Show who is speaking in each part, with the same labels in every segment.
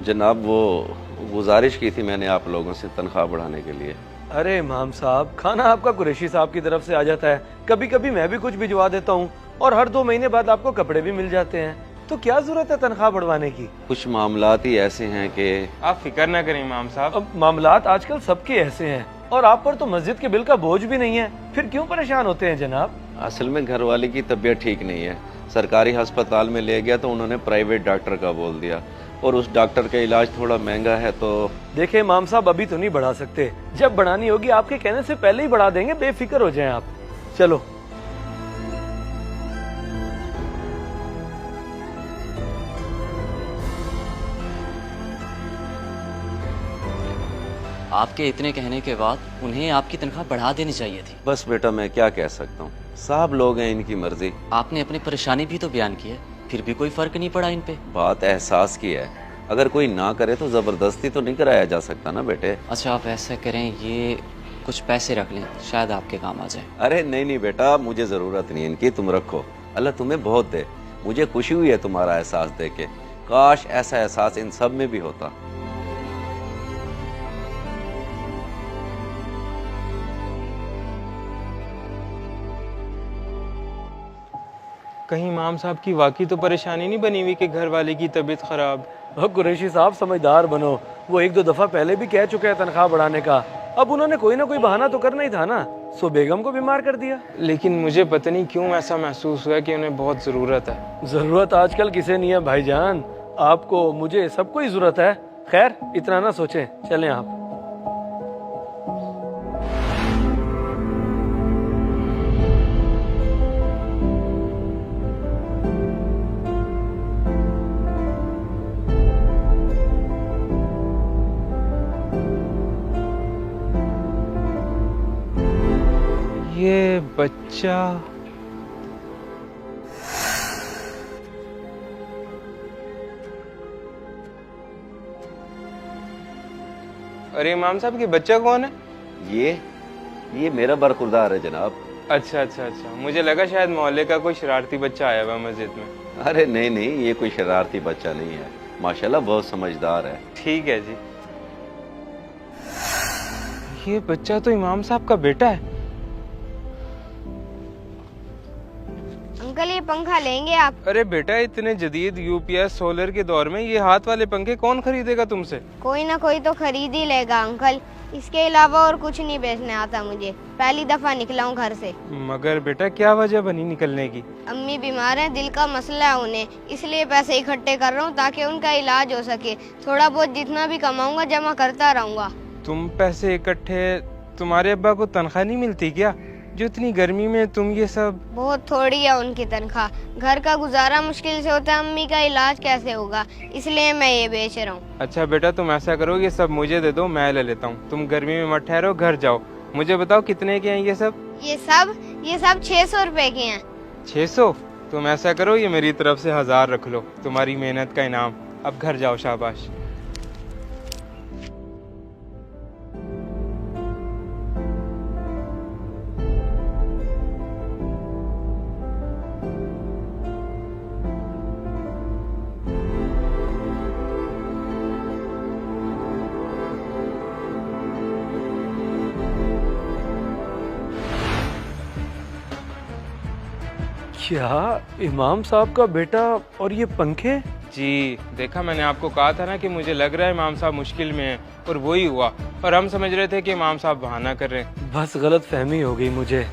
Speaker 1: जनाब वो गुजारिश की थी मैंने आप लोगों से तनख्वाह बढ़ाने के लिए।
Speaker 2: अरे इमाम साहब, खाना आपका कुरैशी साहब की तरफ से आ जाता है, कभी कभी मैं भी कुछ भिजवा देता हूँ और हर 2 महीने बाद आपको कपड़े भी मिल जाते हैं, तो क्या जरूरत है तनख्वाह बढ़वाने की।
Speaker 1: कुछ मामलात ही ऐसे हैं कि
Speaker 3: आप फिक्र न करें इमाम साहब।
Speaker 2: अब मामलात आजकल सबके ऐसे हैं और आप पर तो मस्जिद के बिल का बोझ भी नहीं है, फिर क्यों परेशान होते हैं जनाब।
Speaker 1: असल में घर वाले की तबीयत ठीक नहीं है, सरकारी अस्पताल में ले गया तो उन्होंने प्राइवेट डॉक्टर का बोल दिया और उस डॉक्टर का इलाज थोड़ा महंगा है। तो
Speaker 2: देखे इमाम साहब, अभी तो नहीं बढ़ा सकते, जब बढ़ानी होगी आपके कहने से पहले ही बढ़ा देंगे, बेफिक्र हो जाएं आप। चलो
Speaker 4: आपके इतने कहने के बाद उन्हें आपकी तनख्वाह बढ़ा देनी चाहिए थी।
Speaker 1: बस बेटा मैं क्या कह सकता हूँ, साहब लोग हैं, इनकी मर्जी।
Speaker 4: आपने अपनी परेशानी भी तो बयान की है, फिर भी कोई फर्क नहीं पड़ा इन पे।
Speaker 1: बात एहसास की है, अगर कोई ना करे तो जबरदस्ती तो नहीं कराया जा सकता ना बेटे।
Speaker 4: अच्छा आप ऐसा करें, ये कुछ पैसे रख लें, शायद आपके काम आ जाए।
Speaker 1: अरे नहीं नहीं बेटा, मुझे जरूरत नहीं इनकी, तुम रखो, अल्लाह तुम्हें बहुत दे। मुझे खुशी हुई है तुम्हारा एहसास देके, काश ऐसा एहसास इन सब में भी होता।
Speaker 3: कहीं इमाम साहब की वाकई तो परेशानी नहीं बनी हुई कि घर वाले की तबीयत खराब।
Speaker 2: अब कुरैशी साहब समझदार बनो, वो 1-2 दफा पहले भी कह चुके हैं तनख्वाह बढ़ाने का, अब उन्होंने कोई ना कोई बहाना तो करना ही था ना, सो बेगम को बीमार कर दिया।
Speaker 3: लेकिन मुझे पता नहीं क्यों ऐसा महसूस हुआ कि उन्हें बहुत ज़रूरत है।
Speaker 2: जरूरत आजकल किसे नहीं है भाईजान, आपको मुझे सबको ही जरूरत है। खैर इतना ना सोचें, चलें आप।
Speaker 3: ये बच्चा अरे इमाम साहब ये बच्चा कौन है?
Speaker 1: ये मेरा बरखुरदार है जनाब।
Speaker 3: अच्छा अच्छा अच्छा, मुझे लगा शायद मोहल्ले का कोई शरारती बच्चा आया हुआ मस्जिद में।
Speaker 1: अरे नहीं नहीं, ये कोई शरारती बच्चा नहीं है, माशाल्लाह बहुत समझदार है।
Speaker 3: ठीक है जी। ये बच्चा तो इमाम साहब का बेटा है।
Speaker 5: अंकल ये पंखा लेंगे आप?
Speaker 3: अरे बेटा, इतने जदीद यूपीएस सोलर के दौर में ये हाथ वाले पंखे कौन खरीदेगा तुमसे?
Speaker 5: कोई ना कोई तो खरीद ही लेगा अंकल, इसके अलावा और कुछ नहीं बेचने आता मुझे, पहली दफा निकला हूँ घर से।
Speaker 3: मगर बेटा क्या वजह बनी निकलने की?
Speaker 5: अम्मी बीमार हैं, दिल का मसला है उन्हें, इसलिए पैसे इकट्ठे कर रहा हूँ ताकि उनका इलाज हो सके। थोड़ा बहुत जितना भी कमाऊंगा जमा करता रहूंगा।
Speaker 3: तुम पैसे इकट्ठे, तुम्हारे अब्बा को तनख्वाह नहीं मिलती क्या? जो इतनी गर्मी में तुम ये सब।
Speaker 5: बहुत थोड़ी है उनकी तनख्वाह, घर का गुजारा मुश्किल से होता है, अम्मी का इलाज कैसे होगा, इसलिए मैं ये बेच रहा हूँ।
Speaker 3: अच्छा बेटा तुम ऐसा करो, ये सब मुझे दे दो, मैं ले लेता हूँ। तुम गर्मी में मत ठहरो, घर जाओ। मुझे बताओ कितने के हैं ये सब?
Speaker 5: ये सब 600 रुपए के हैं।
Speaker 3: 600? तुम ऐसा करो, ये मेरी तरफ से 1000 रख लो, तुम्हारी मेहनत का इनाम। अब घर जाओ, शाबाश।
Speaker 2: क्या इमाम साहब का बेटा और ये पंखे?
Speaker 3: जी देखा, मैंने आपको कहा था ना कि मुझे लग रहा है इमाम साहब मुश्किल में हैं, और वही हुआ। और हम समझ रहे थे कि इमाम साहब बहाना कर रहे हैं।
Speaker 2: बस गलत फहमी हो गई मुझे,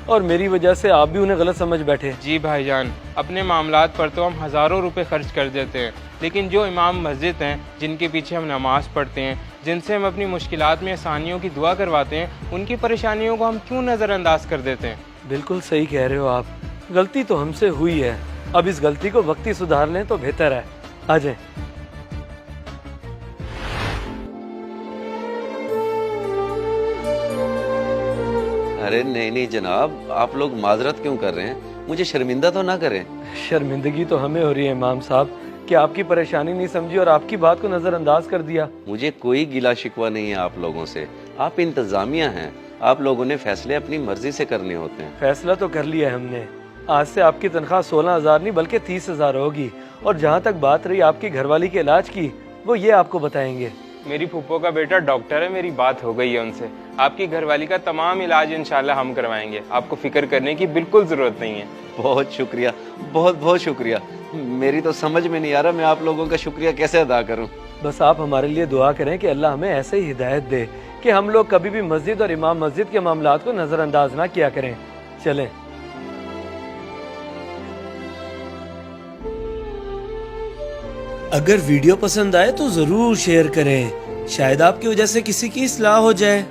Speaker 2: और मेरी वजह से आप भी उन्हें गलत समझ बैठे।
Speaker 3: जी भाईजान, अपने मामलात पर तो हम हज़ारों रुपए खर्च कर देते हैं, लेकिन जो इमाम मस्जिद हैं, जिनके पीछे हम नमाज पढ़ते हैं, जिनसे हम अपनी मुश्किलात में आसानियों की दुआ करवाते हैं, उनकी परेशानियों को हम क्यों नज़रअंदाज कर देते हैं?
Speaker 2: बिल्कुल सही कह रहे हो आप, गलती तो हमसे हुई है, अब इस गलती को वक्ती सुधार लें तो बेहतर है। आ जाए।
Speaker 1: अरे नहीं नहीं जनाब, आप लोग माजरत क्यों कर रहे हैं, मुझे शर्मिंदा तो ना करें।
Speaker 2: शर्मिंदगी तो हमें हो रही है इमाम साहब कि आपकी परेशानी नहीं समझी और आपकी बात को नजरअंदाज कर दिया।
Speaker 1: मुझे कोई गिला शिकवा नहीं है आप लोगों से, आप इंतजामिया हैं, आप लोगों ने फैसले अपनी मर्जी से करने होते हैं।
Speaker 2: फैसला तो कर लिया है हमने, आज से आपकी तनख्वाह 16,000 नहीं बल्कि 30,000 होगी। और जहाँ तक बात रही आपकी घरवाली के इलाज की, वो ये आपको बताएंगे।
Speaker 3: मेरी फूफो का बेटा डॉक्टर है, मेरी बात हो गई है उनसे। आपकी घरवाली का तमाम इलाज इंशाल्लाह हम करवाएंगे, आपको फिक्र करने की बिल्कुल ज़रूरत नहीं है।
Speaker 1: बहुत शुक्रिया, बहुत बहुत शुक्रिया। मेरी तो समझ में नहीं आ रहा मैं आप लोगों का शुक्रिया कैसे अदा करूं।
Speaker 2: बस आप हमारे लिए दुआ करें कि अल्लाह हमें ऐसे ही हिदायत दे कि हम लोग कभी भी मस्जिद और इमाम मस्जिद के मामलात को नज़रअंदाज ना किया करें। चलें। अगर वीडियो पसंद आए तो ज़रूर शेयर करें, शायद आपकी वजह से किसी की इस्लाह हो जाए।